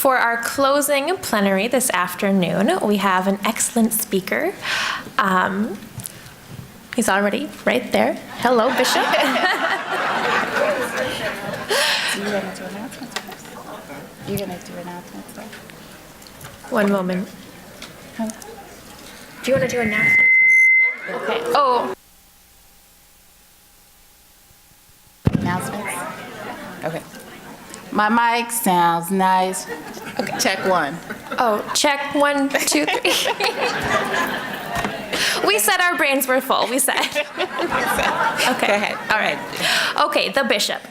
For our closing plenary this afternoon, we have an excellent speaker. He's already right there. Hello, Bishop. You're going to do announcements first? You're going to do announcements first? One moment. Huh? Do you want to do announcements? Okay. Oh. Announcements? Okay. My mic sounds nice. Okay, check one. Oh, check 1, 2, 3. We said our brains were full. We said. Okay. Go ahead. All right. Okay, the bishop.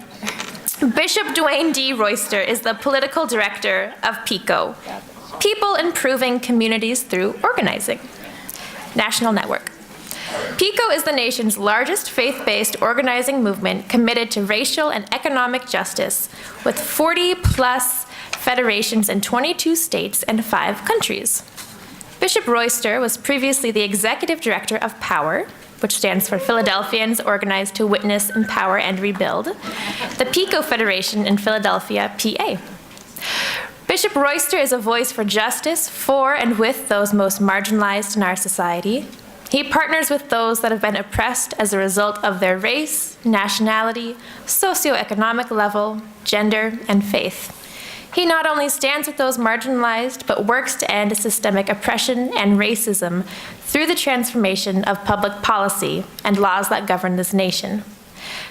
Bishop Dwayne D. Royster is the political director of PICO, People Improving Communities Through Organizing National Network. PICO is the nation's largest faith-based organizing movement committed to racial and economic justice, with 40-plus federations in 22 states and 5 countries. Bishop Royster was previously the executive director of POWER, which stands for Philadelphians Organized to Witness, Empower, and Rebuild, the PICO Federation in Philadelphia, PA. Bishop Royster is a voice for justice for and with those most marginalized in our society. He partners with those that have been oppressed as a result of their race, nationality, socioeconomic level, gender, and faith. He not only stands with those marginalized, but works to end systemic oppression and racism through the transformation of public policy and laws that govern this nation.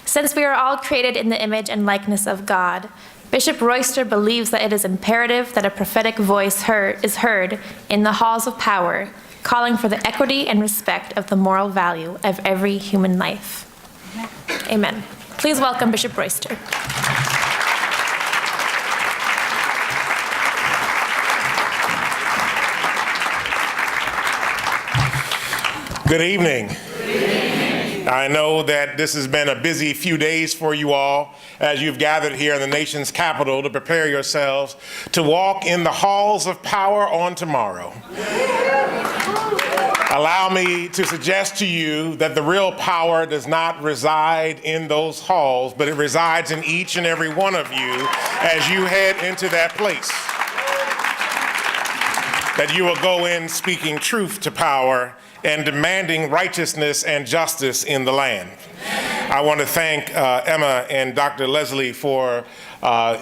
Since we are all created in the image and likeness of God, Bishop Royster believes that it is imperative that a prophetic voice is heard in the halls of power, calling for the equity and respect of the moral value of every human life. Amen. Please welcome Bishop Royster. Good evening. I know that this has been a busy few days for you all as you've gathered here in the nation's capital to prepare yourselves to walk in the halls of power on tomorrow. Allow me to suggest to you that the real power does not reside in those halls, but it resides in each and every one of you as you head into that place. That you will go in speaking truth to power and demanding righteousness and justice in the land. I want to thank Emma and Dr. Leslie for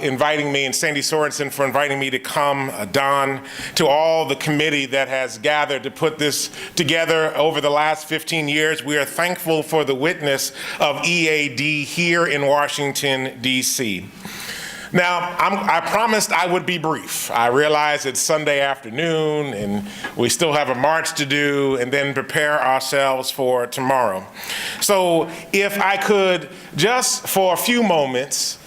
inviting me, and Sandy Sorensen for inviting me to come, Don, to all the committee that has gathered to put this together over the last 15 years. We are thankful for the witness of EAD here in Washington, D.C. Now, I promised I would be brief. I realize it's Sunday afternoon and we still have a march to do and then prepare ourselves for tomorrow. So if I could just for a few moments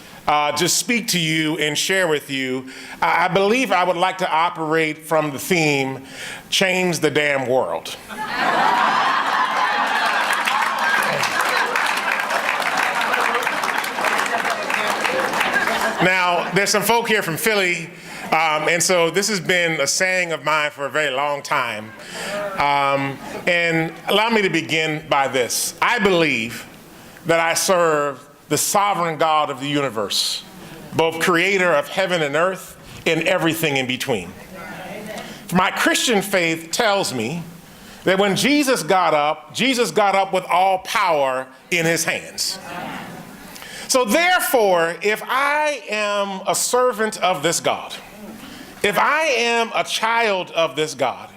just speak to you and share with you, I believe I would like to operate from the theme, change the damn world. Now, there's some folk here from Philly, and so this has been a saying of mine for a very long time. And allow me to begin by this. I believe that I serve the sovereign God of the universe, both creator of heaven and earth and everything in between. My Christian faith tells me that when Jesus got up with all power in his hands. So therefore, if I am a servant of this God, if I am a child of this God,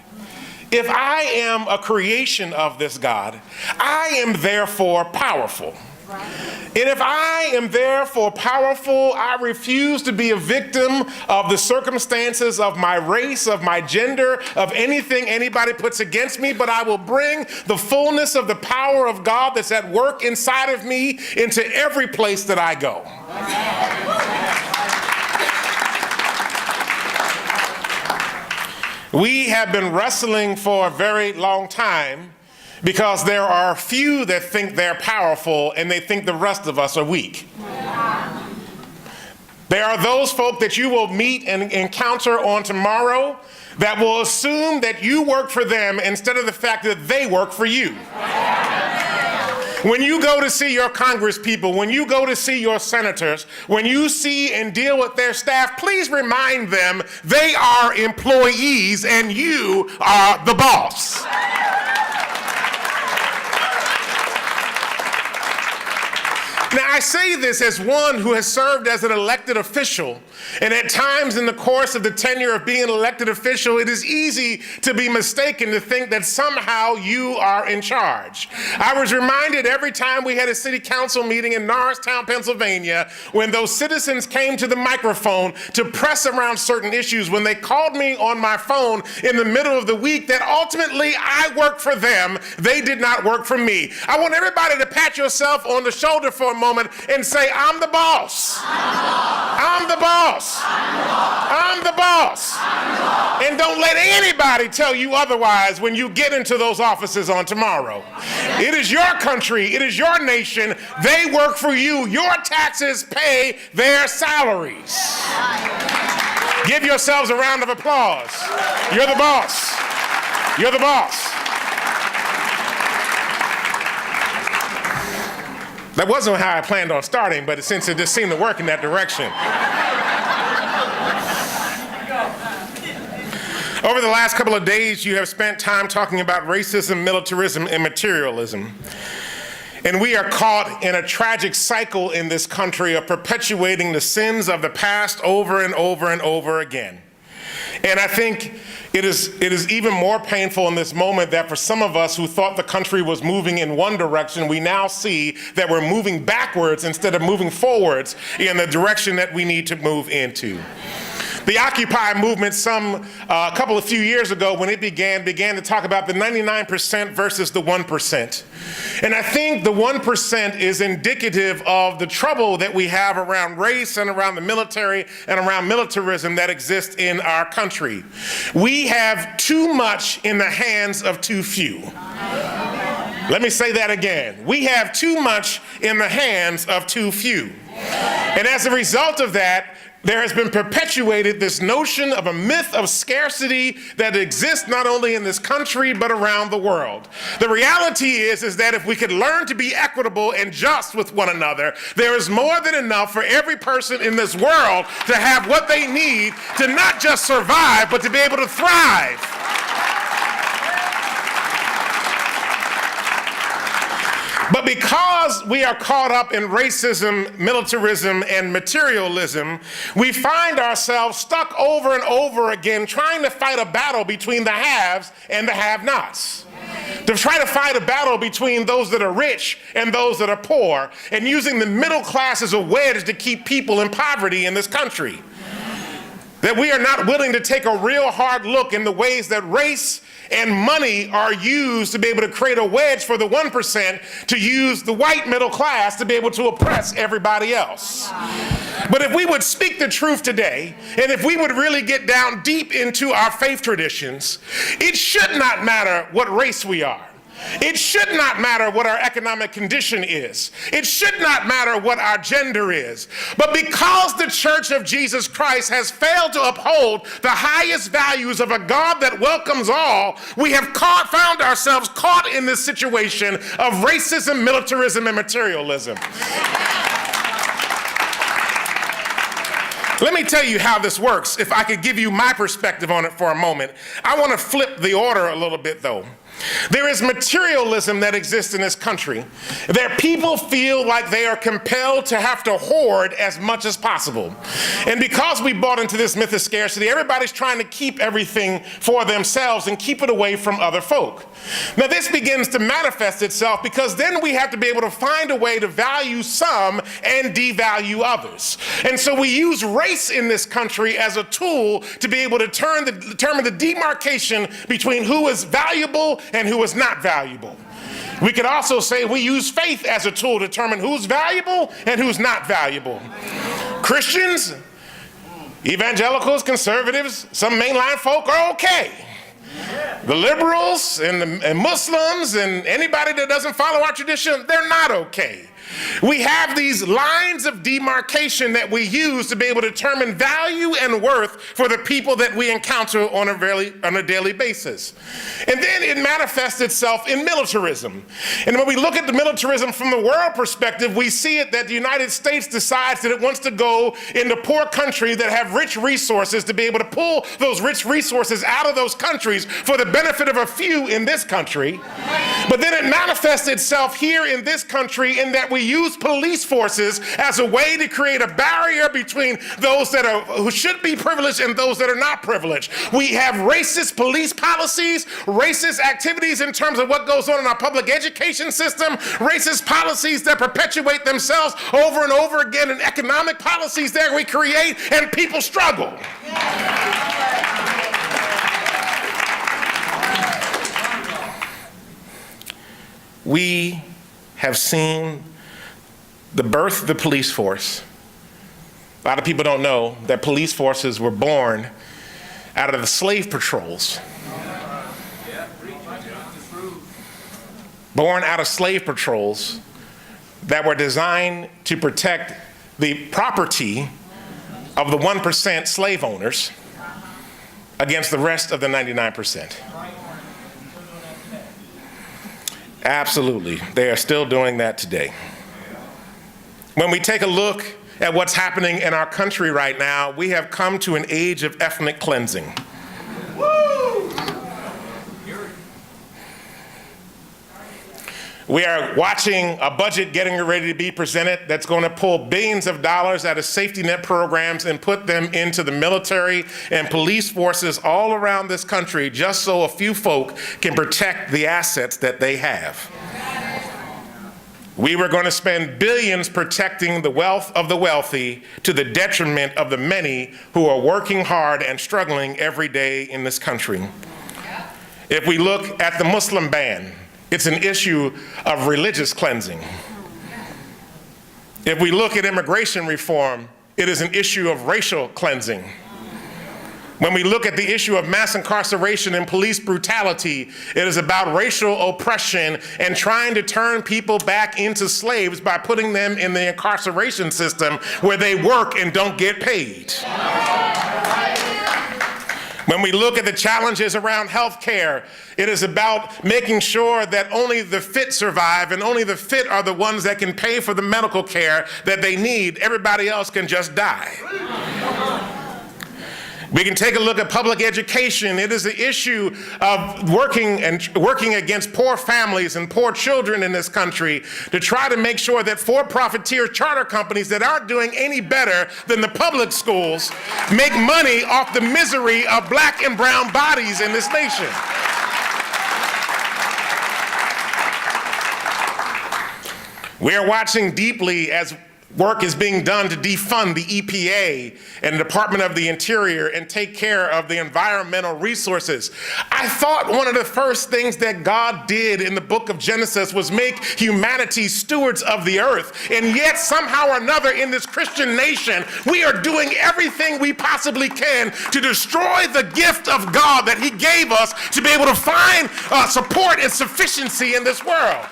if I am a creation of this God, I am therefore powerful. And if I am therefore powerful, I refuse to be a victim of the circumstances of my race, of my gender, of anything anybody puts against me, but I will bring the fullness of the power of God that's at work inside of me into every place that I go. We have been wrestling for a very long time because there are few that think they're powerful and they think the rest of us are weak. There are those folk that you will meet and encounter on tomorrow that will assume that you work for them instead of the fact that they work for you. When you go to see your Congress people, when you go to see your senators, when you see and deal with their staff, please remind them they are employees and you are the boss. Now, I say this as one who has served as an elected official, and at times in the course of the tenure of being an elected official, it is easy to be mistaken to think that somehow you are in charge. I was reminded every time we had a city council meeting in Norristown, Pennsylvania, when those citizens came to the microphone to press around certain issues, when they called me on my phone in the middle of the week, that ultimately I worked for them, they did not work for me. I want everybody to pat yourself on the shoulder for a moment and say, I'm the boss. I'm the boss. I'm the boss. And don't let anybody tell you otherwise when you get into those offices on tomorrow. It is your country. It is your nation. They work for you. Your taxes pay their salaries. Give yourselves a round of applause. You're the boss. You're the boss. That wasn't how I planned on starting, but since it just seemed to work in that direction. Over the last couple of days, you have spent time talking about racism, militarism, and materialism. And we are caught in a tragic cycle in this country of perpetuating the sins of the past over and over and over again. And I think it is even more painful in this moment that for some of us who thought the country was moving in one direction, we now see that we're moving backwards instead of moving forwards in the direction that we need to move into. The Occupy movement a few years ago when it began to talk about the 99% versus the 1%. And I think the 1% is indicative of the trouble that we have around race and around the military and around militarism that exists in our country. We have too much in the hands of too few. Let me say that again. We have too much in the hands of too few. And as a result of that, there has been perpetuated this notion of a myth of scarcity that exists not only in this country, but around the world. The reality is that if we could learn to be equitable and just with one another, there is more than enough for every person in this world to have what they need to not just survive, but to be able to thrive. But because we are caught up in racism, militarism, and materialism, we find ourselves stuck over and over again trying to fight a battle between the haves and the have-nots. To try to fight a battle between those that are rich and those that are poor, and using the middle class as a wedge to keep people in poverty in this country. That we are not willing to take a real hard look in the ways that race and money are used to be able to create a wedge for the 1% to use the white middle class to be able to oppress everybody else. But if we would speak the truth today, and if we would really get down deep into our faith traditions, it should not matter what race we are. It should not matter what our economic condition is. It should not matter what our gender is. But because the Church of Jesus Christ has failed to uphold the highest values of a God that welcomes all, we have found ourselves caught in this situation of racism, militarism, and materialism. Let me tell you how this works. If I could give you my perspective on it for a moment. I want to flip the order a little bit, though. There is materialism that exists in this country, that people feel like they are compelled to have to hoard as much as possible. And because we bought into this myth of scarcity, everybody's trying to keep everything for themselves and keep it away from other folk. Now this begins to manifest itself because then we have to be able to find a way to value some and devalue others. And so we use race in this country as a tool to be able to determine the demarcation between who is valuable and who is not valuable. We could also say we use faith as a tool to determine who's valuable and who's not valuable. Christians, evangelicals, conservatives, some mainline folk are okay. The liberals and Muslims and anybody that doesn't follow our tradition, they're not okay. We have these lines of demarcation that we use to be able to determine value and worth for the people that we encounter on a daily basis. And then it manifests itself in militarism. And when we look at the militarism from the world perspective, we see it that the United States decides that it wants to go into poor countries that have rich resources to be able to pull those rich resources out of those countries for the benefit of a few in this country. But then it manifests itself here in this country in that we use police forces as a way to create a barrier between those that are who should be privileged and those that are not privileged. We have racist police policies, racist activities in terms of what goes on in our public education system, racist policies that perpetuate themselves over and over again, and economic policies that we create, and people struggle. We have seen the birth of the police force. A lot of people don't know that police forces were born out of the slave patrols. Born out of slave patrols that were designed to protect the property of the 1% slave owners against the rest of the 99%. Absolutely, they are still doing that today. When we take a look at what's happening in our country right now, we have come to an age of ethnic cleansing. We are watching a budget getting ready to be presented that's going to pull billions of dollars out of safety net programs and put them into the military and police forces all around this country just so a few folk can protect the assets that they have. We were going to spend billions protecting the wealth of the wealthy to the detriment of the many who are working hard and struggling every day in this country. If we look at the Muslim ban, it's an issue of religious cleansing. If we look at immigration reform, it is an issue of racial cleansing. When we look at the issue of mass incarceration and police brutality, it is about racial oppression and trying to turn people back into slaves by putting them in the incarceration system where they work and don't get paid. When we look at the challenges around health care, it is about making sure that only the fit survive and only the fit are the ones that can pay for the medical care that they need. Everybody else can just die. We can take a look at public education. It is the issue of working against poor families and poor children in this country to try to make sure that for-profiteer charter companies that aren't doing any better than the public schools make money off the misery of black and brown bodies in this nation. We are watching deeply as work is being done to defund the EPA and the Department of the Interior and take care of the environmental resources. I thought one of the first things that God did in the book of Genesis was make humanity stewards of the earth. And yet somehow or another in this Christian nation, we are doing everything we possibly can to destroy the gift of God that he gave us to be able to find support and sufficiency in this world.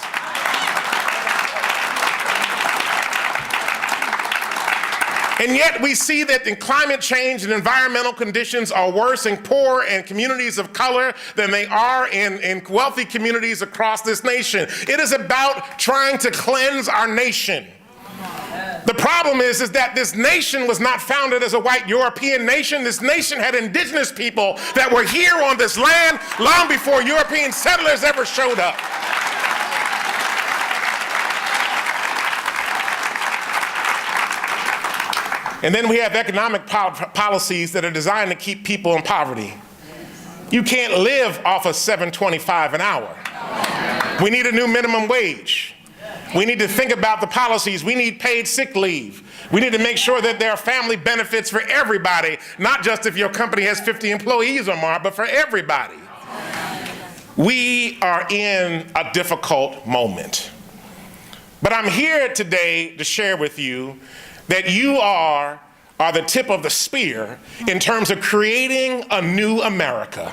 And yet we see that in climate change and environmental conditions are worse in poor and communities of color than they are in wealthy communities across this nation. It is about trying to cleanse our nation. The problem is that this nation was not founded as a white European nation. This nation had indigenous people that were here on this land long before European settlers ever showed up. And then we have economic policies that are designed to keep people in poverty. You can't live off of $7.25 an hour. We need a new minimum wage. We need to think about the policies. We need paid sick leave. We need to make sure that there are family benefits for everybody, not just if your company has 50 employees or more, but for everybody. We are in a difficult moment. But I'm here today to share with you that you are the tip of the spear in terms of creating a new America.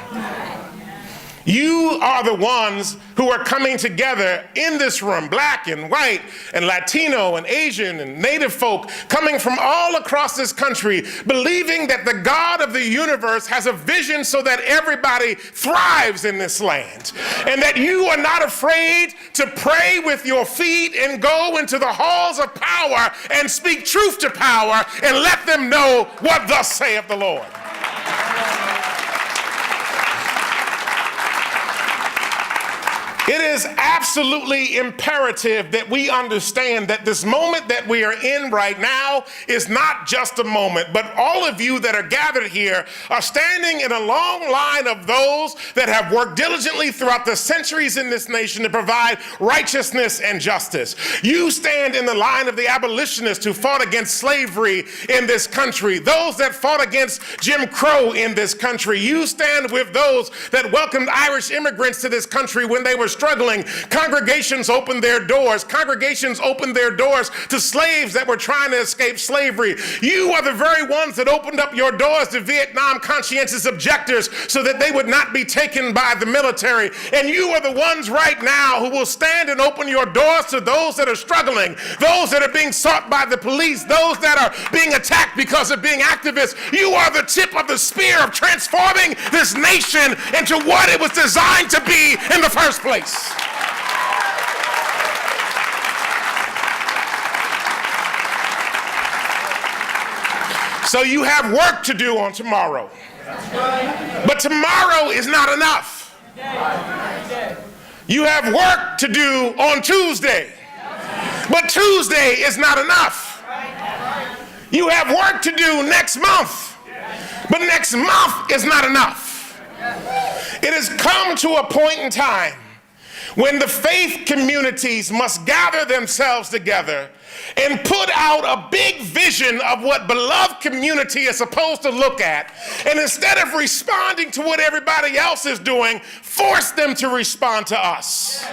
You are the ones who are coming together in this room, black and white and Latino and Asian and Native folk, coming from all across this country, believing that the God of the universe has a vision so that everybody thrives in this land, and that you are not afraid to pray with your feet and go into the halls of power and speak truth to power and let them know what thus saith the Lord. It is absolutely imperative that we understand that this moment that we are in right now is not just a moment, but all of you that are gathered here are standing in a long line of those that have worked diligently throughout the centuries in this nation to provide righteousness and justice. You stand in the line of the abolitionists who fought against slavery in this country, those that fought against Jim Crow in this country. You stand with those that welcomed Irish immigrants to this country when they were struggling. Congregations opened their doors. Congregations opened their doors to slaves that were trying to escape slavery. You are the very ones that opened up your doors to Vietnam conscientious objectors so that they would not be taken by the military. And you are the ones right now who will stand and open your doors to those that are struggling, those that are being sought by the police, those that are being attacked because of being activists. You are the tip of the spear of transforming this nation into what it was designed to be in the first place. So you have work to do on tomorrow. But tomorrow is not enough. You have work to do on Tuesday. But Tuesday is not enough. You have work to do next month. But next month is not enough. It has come to a point in time when the faith communities must gather themselves together and put out a big vision of what beloved community is supposed to look at, and instead of responding to what everybody else is doing, force them to respond to us.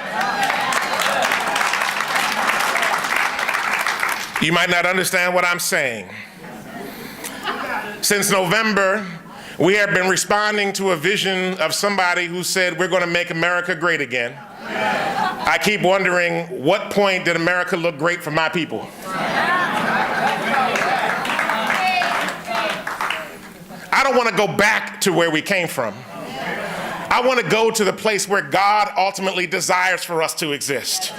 You might not understand what I'm saying. Since November, we have been responding to a vision of somebody who said, we're going to make America great again. I keep wondering, what point did America look great for my people? I don't want to go back to where we came from. I want to go to the place where God ultimately desires for us to exist.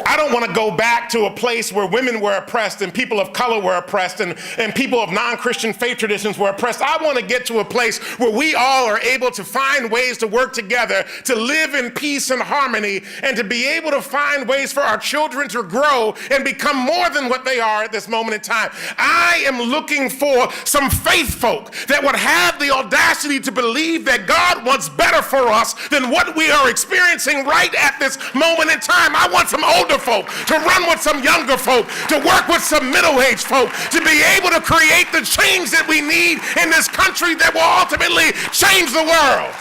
I don't want to go back to a place where women were oppressed and people of color were oppressed and people of non-Christian faith traditions were oppressed. I want to get to a place where we all are able to find ways to work together, to live in peace and harmony, and to be able to find ways for our children to grow and become more than what they are at this moment in time. I am looking for some faith folk that would have the audacity to believe that God wants better for us than what we are experiencing right at this moment in time. I want some older folk to run with some younger folk, to work with some middle-aged folk, to be able to create the change that we need in this country that will ultimately change the world.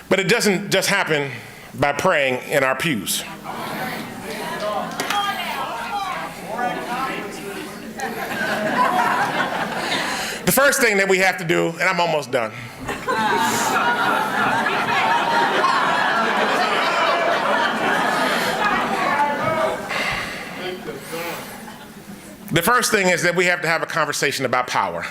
But it doesn't just happen by praying in our pews. The first thing that we have to do, and I'm almost done. The first thing is that we have to have a conversation about power.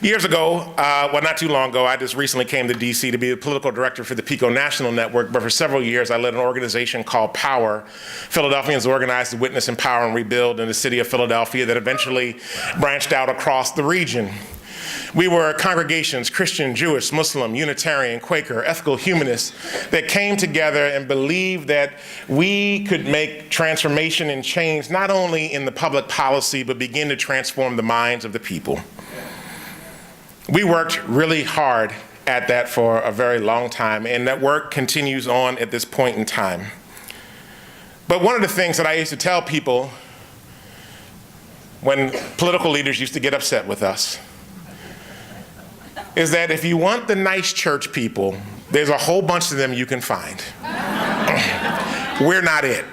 Years ago, well, not too long ago, I just recently came to DC to be the political director for the PICO National Network, but for several years I led an organization called Power. Philadelphians organized to witness, empower, and rebuild in the city of Philadelphia that eventually branched out across the region. We were congregations, Christian, Jewish, Muslim, Unitarian, Quaker, ethical humanists that came together and believed that we could make transformation and change not only in the public policy, but begin to transform the minds of the people. We worked really hard at that for a very long time, and that work continues on at this point in time. But one of the things that I used to tell people when political leaders used to get upset with us is that if you want the nice church people, there's a whole bunch of them you can find. We're not it.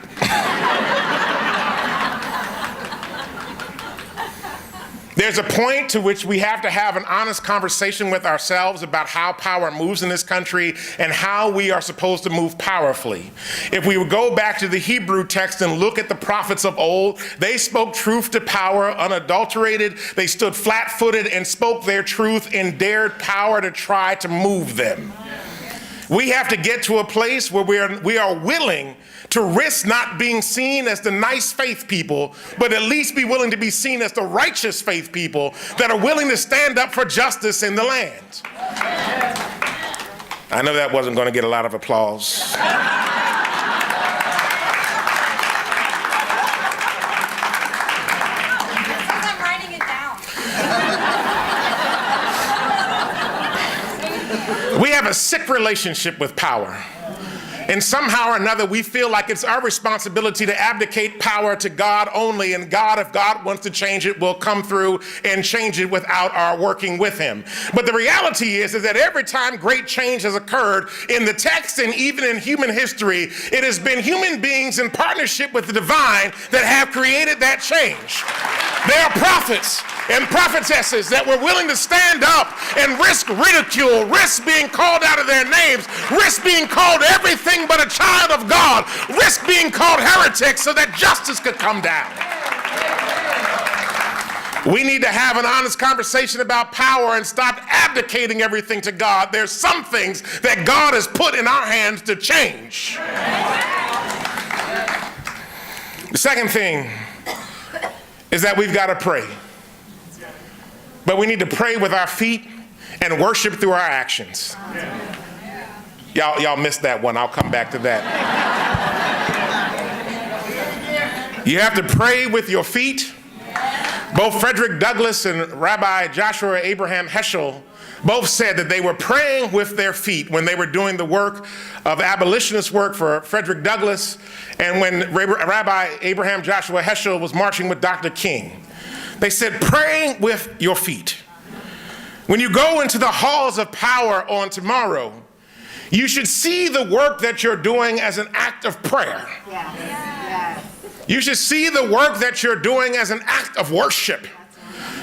There's a point to which we have to have an honest conversation with ourselves about how power moves in this country and how we are supposed to move powerfully. If we would go back to the Hebrew text and look at the prophets of old, they spoke truth to power unadulterated. They stood flat-footed and spoke their truth and dared power to try to move them. We have to get to a place where we are willing to risk not being seen as the nice faith people, but at least be willing to be seen as the righteous faith people that are willing to stand up for justice in the land. I know that wasn't going to get a lot of applause. I'm writing it down. We have a sick relationship with power. And somehow or another, we feel like it's our responsibility to abdicate power to God only, and God, if God wants to change it, will come through and change it without our working with him. But the reality is that every time great change has occurred in the text and even in human history, it has been human beings in partnership with the divine that have created that change. There are prophets and prophetesses that were willing to stand up and risk ridicule, risk being called out of their names, risk being called everything but a child of God, risk being called heretics so that justice could come down. We need to have an honest conversation about power and stop abdicating everything to God. There's some things that God has put in our hands to change. The second thing is that we've got to pray. But we need to pray with our feet and worship through our actions. Y'all missed that one. I'll come back to that. You have to pray with your feet. Both Frederick Douglass and Rabbi Joshua Abraham Heschel both said that they were praying with their feet when they were doing the work of abolitionist work for Frederick Douglass and when Rabbi Abraham Joshua Heschel was marching with Dr. King. They said, praying with your feet. When you go into the halls of power on tomorrow, you should see the work that you're doing as an act of prayer. Yes. You should see the work that you're doing as an act of worship.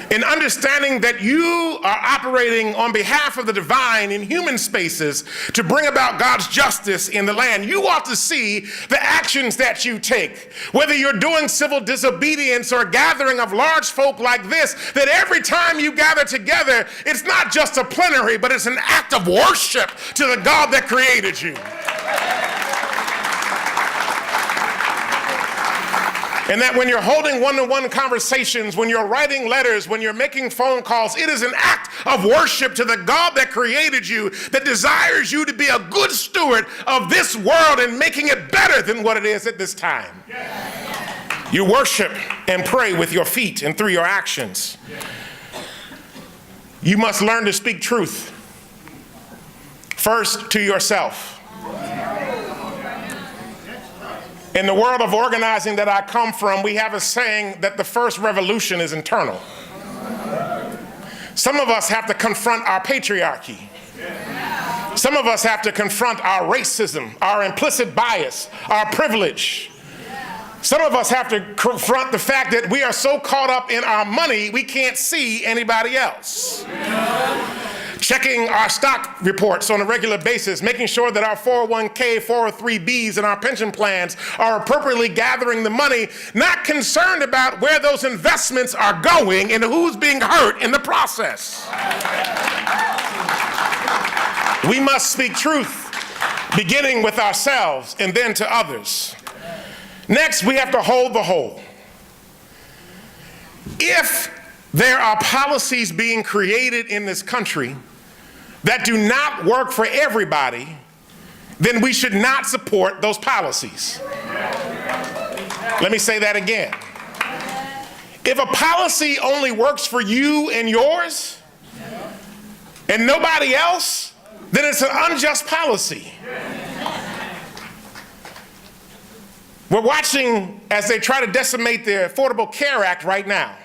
In understanding that you are operating on behalf of the divine in human spaces to bring about God's justice in the land, you ought to see the actions that you take. Whether you're doing civil disobedience or a gathering of large folk like this, that every time you gather together, it's not just a plenary, but it's an act of worship to the God that created you. And that when you're holding one-to-one conversations, when you're writing letters, when you're making phone calls, it is an act of worship to the God that created you, that desires you to be a good steward of this world and making it better than what it is at this time. You worship and pray with your feet and through your actions. You must learn to speak truth. First, to yourself. In the world of organizing that I come from, we have a saying that the first revolution is internal. Some of us have to confront our patriarchy. Some of us have to confront our racism, our implicit bias, our privilege. Some of us have to confront the fact that we are so caught up in our money, we can't see anybody else. Checking our stock reports on a regular basis, making sure that our 401k, 403bs, and our pension plans are appropriately gathering the money, not concerned about where those investments are going and who's being hurt in the process. We must speak truth, beginning with ourselves and then to others. Next, we have to hold the whole. If there are policies being created in this country that do not work for everybody, then we should not support those policies. Let me say that again. If a policy only works for you and yours and nobody else, then it's an unjust policy. We're watching as they try to decimate the Affordable Care Act right now.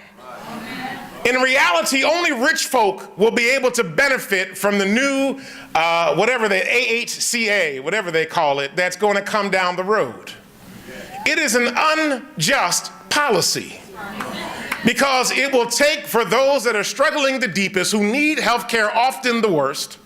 In reality, only rich folk will be able to benefit from the new whatever the AHCA, whatever they call it, that's going to come down the road. It is an unjust policy because it will take for those that are struggling the deepest, who need health care often the worst.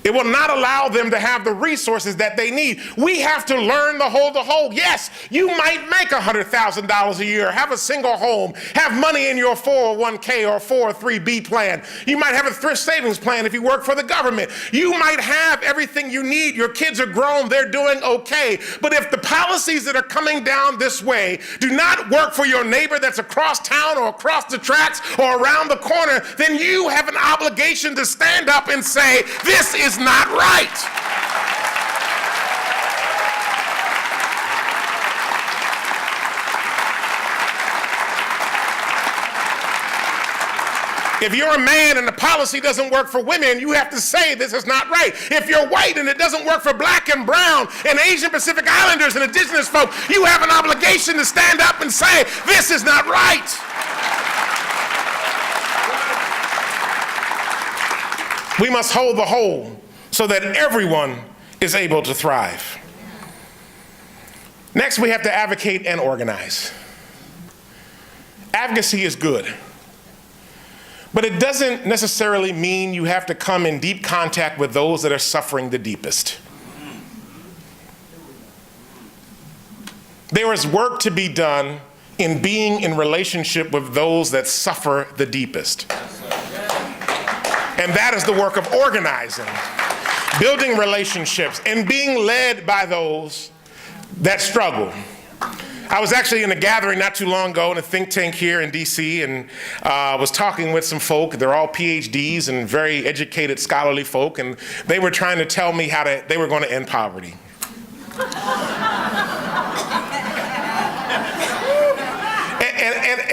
It will not allow them to have the resources that they need. We have to learn to hold the whole. Yes, you might make $100,000 a year, have a single home, have money in your 401k or 403b plan. You might have a thrift savings plan if you work for the government. You might have everything you need. Your kids are grown, they're doing okay. But if the policies that are coming down this way do not work for your neighbor that's across town or across the tracks or around the corner, then you have an obligation to stand up and say, this is not right. If you're a man and the policy doesn't work for women, you have to say this is not right. If you're white and it doesn't work for black and brown and Asian Pacific Islanders and indigenous folk, you have an obligation to stand up and say this is not right. We must hold the whole so that everyone is able to thrive. Next, we have to advocate and organize. Advocacy is good, but it doesn't necessarily mean you have to come in deep contact with those that are suffering the deepest. There is work to be done in being in relationship with those that suffer the deepest. And that is the work of organizing, building relationships, and being led by those that struggle. I was actually in a gathering not too long ago in a think tank here in DC, and was talking with some folk. They're all PhDs and very educated, scholarly folk, and they were trying to tell me how they were going to end poverty.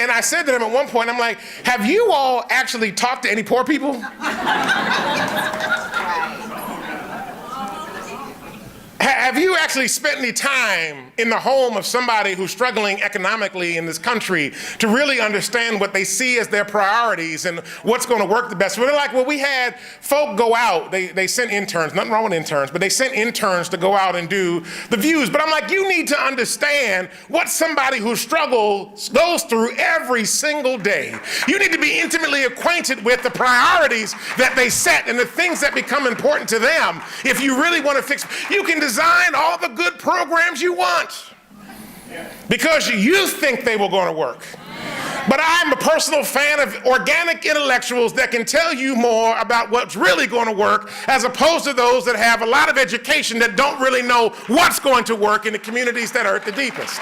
And I said to them at one point, I'm like, have you all actually talked to any poor people? Have you actually spent any time in the home of somebody who's struggling economically in this country to really understand what they see as their priorities and what's going to work the best? Well, they're like, well, we had folk go out. They sent interns, nothing wrong with interns, but they sent interns to go out and do the views. But I'm like, you need to understand what somebody who struggles goes through every single day. You need to be intimately acquainted with the priorities that they set and the things that become important to them. If you really want to fix, you can design all the good programs you want because you think they will going to work. But I'm a personal fan of organic intellectuals that can tell you more about what's really going to work, as opposed to those that have a lot of education that don't really know what's going to work in the communities that are at the deepest.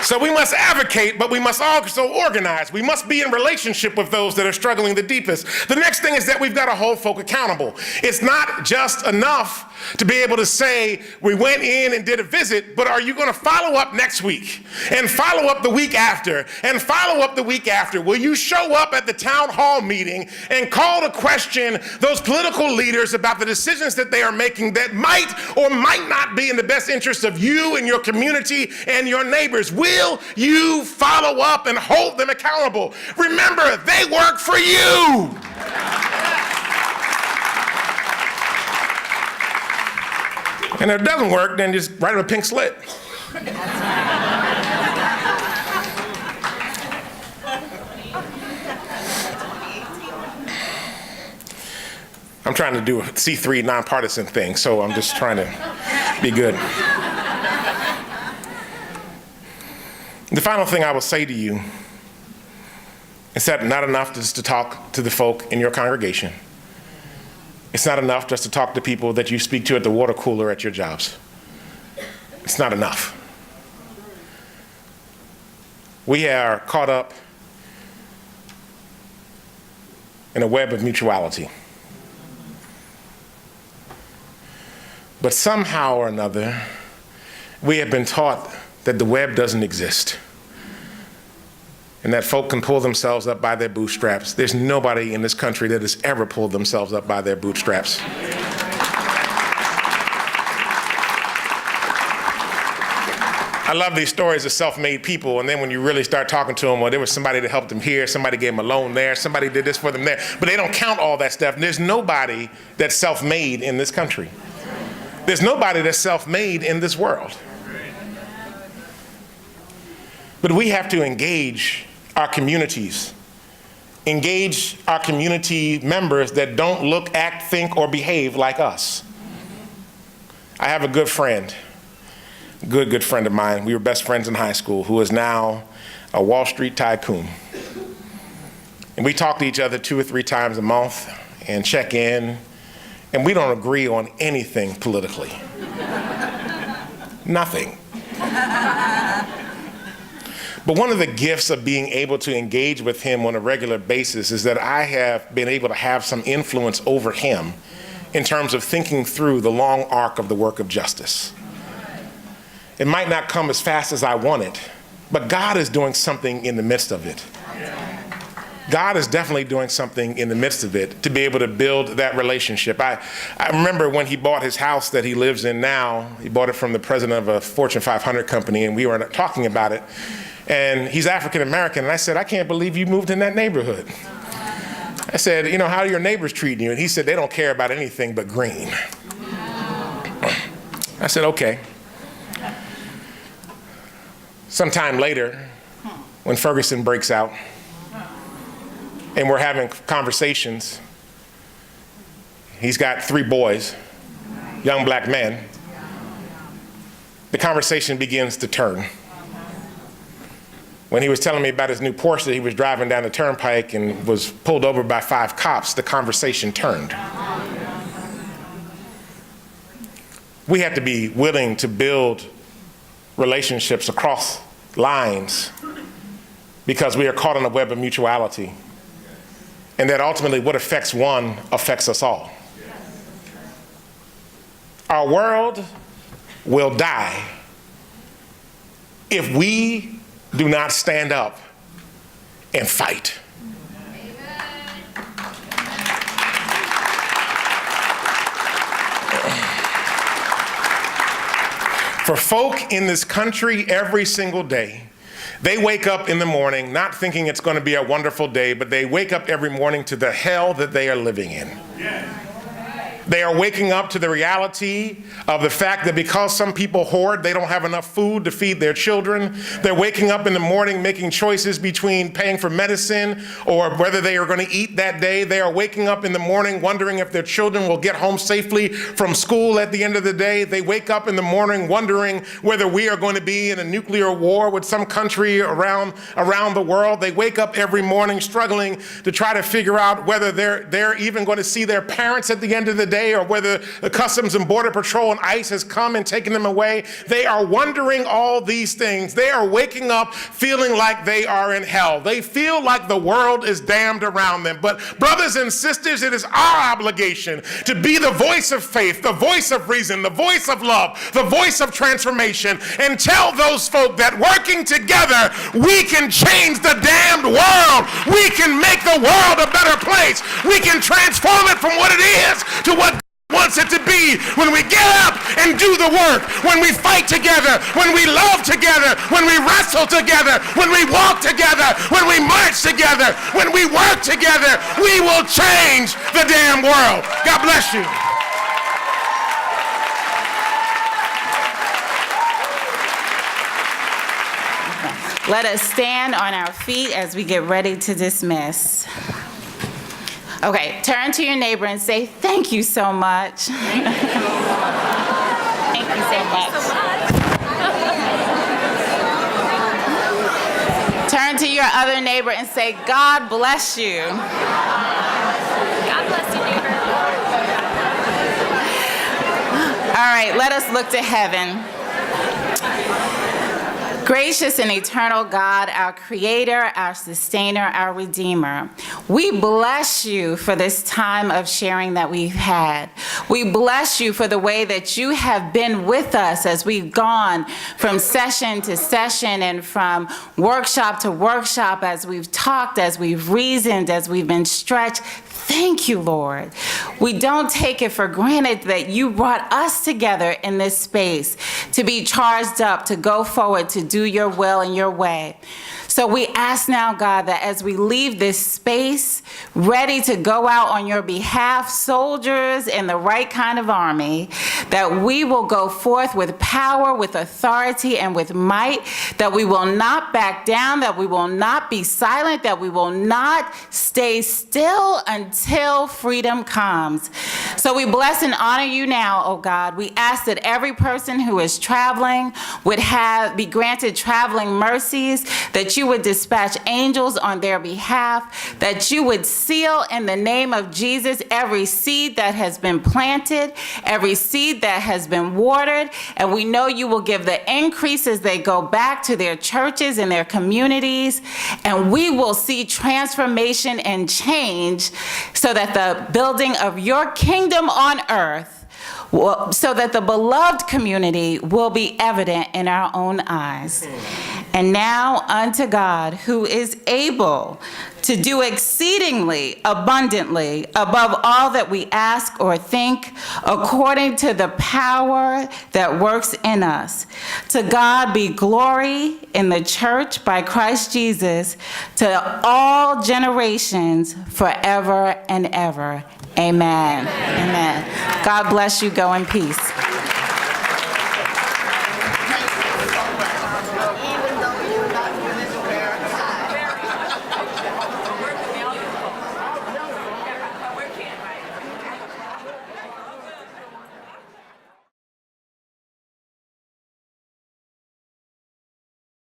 So we must advocate, but we must also organize. We must be in relationship with those that are struggling the deepest. The next thing is that we've got to hold folk accountable. It's not just enough to be able to say, we went in and did a visit, but are you going to follow up next week and follow up the week after and follow up the week after? Will you show up at the town hall meeting and call to question those political leaders about the decisions that they are making that might or might not be in the best interest of you and your community and your neighbors? Will you follow up and hold them accountable? Remember, they work for you. And if it doesn't work, then just write them a pink slip. I'm trying to do a C3 nonpartisan thing, so I'm just trying to be good. The final thing I will say to you is that not enough just to talk to the folk in your congregation. It's not enough just to talk to people that you speak to at the water cooler at your jobs. It's not enough. We are caught up in a web of mutuality. But somehow or another, we have been taught that the web doesn't exist and that folk can pull themselves up by their bootstraps. There's nobody in this country that has ever pulled themselves up by their bootstraps. I love these stories of self-made people, and then when you really start talking to them, well, there was somebody that helped them here, somebody gave them a loan there, somebody did this for them there, but they don't count all that stuff. And there's nobody that's self-made in this country. There's nobody that's self-made in this world. But we have to engage our communities, engage our community members that don't look, act, think, or behave like us. I have a good friend, good friend of mine. We were best friends in high school, who is now a Wall Street tycoon. And we talk to each other 2 or 3 times a month and check in, and we don't agree on anything politically. Nothing. But one of the gifts of being able to engage with him on a regular basis is that I have been able to have some influence over him in terms of thinking through the long arc of the work of justice. It might not come as fast as I want it, but God is doing something in the midst of it. God is definitely doing something in the midst of it to be able to build that relationship. I remember when he bought his house that he lives in now, he bought it from the president of a Fortune 500 company, and we were talking about it. And he's African American, and I said, I can't believe you moved in that neighborhood. I said, you know, how are your neighbors treating you? And he said, they don't care about anything but green. I said, okay. Sometime later, when Ferguson breaks out, and we're having conversations, he's got 3 boys, young black men. The conversation begins to turn. When he was telling me about his new Porsche that he was driving down the turnpike and was pulled over by 5 cops, the conversation turned. We have to be willing to build relationships across lines because we are caught in a web of mutuality. And that ultimately what affects one affects us all. Our world will die if we do not stand up and fight. For folk in this country every single day, they wake up in the morning not thinking it's going to be a wonderful day, but they wake up every morning to the hell that they are living in. They are waking up to the reality of the fact that because some people hoard, they don't have enough food to feed their children. They're waking up in the morning making choices between paying for medicine or whether they are going to eat that day. They are waking up in the morning wondering if their children will get home safely from school at the end of the day. They wake up in the morning wondering whether we are going to be in a nuclear war with some country around the world. They wake up every morning struggling to try to figure out whether they're even going to see their parents at the end of the day, or whether the Customs and Border Patrol and ICE has come and taken them away. They are wondering all these things. They are waking up feeling like they are in hell. They feel like the world is damned around them. But brothers and sisters, it is our obligation to be the voice of faith, the voice of reason, the voice of love, the voice of transformation, and tell those folk that working together, we can change the damned world. We can make the world a better place. We can transform it from what it is to what wants it to be when we get up and do the work, when we fight together, when we love together, when we wrestle together, when we walk together, when we march together, when we work together, we will change the damn world. God bless you. Let us stand on our feet as we get ready to dismiss. Okay, turn to your neighbor and say, thank you so much. Thank you so much. Turn to your other neighbor and say, God bless you. God bless you, neighbor. All right, let us look to heaven. Gracious and eternal God, our creator, our sustainer, our redeemer, we bless you for this time of sharing that we've had. We bless you for the way that you have been with us as we've gone from session to session and from workshop to workshop, as we've talked, as we've reasoned, as we've been stretched. Thank you, Lord. We don't take it for granted that you brought us together in this space to be charged up, to go forward, to do your will and your way. So we ask now, God, that as we leave this space, ready to go out on your behalf, soldiers in the right kind of army, that we will go forth with power, with authority, and with might, that we will not back down, that we will not be silent, that we will not stay still until freedom comes. So we bless and honor you now, oh God. We ask that every person who is traveling would be granted traveling mercies, that you would dispatch angels on their behalf, that you would seal in the name of Jesus every seed that has been planted, every seed that has been watered, and we know you will give the increase as they go back to their churches and their communities, and we will see transformation and change so that the building of your kingdom on earth, so that the beloved community will be evident in our own eyes. And now unto God, who is able to do exceedingly abundantly above all that we ask or think, according to the power that works in us. To God be glory in the church by Christ Jesus to all generations forever and ever. Amen. Amen. God bless you. Go in peace.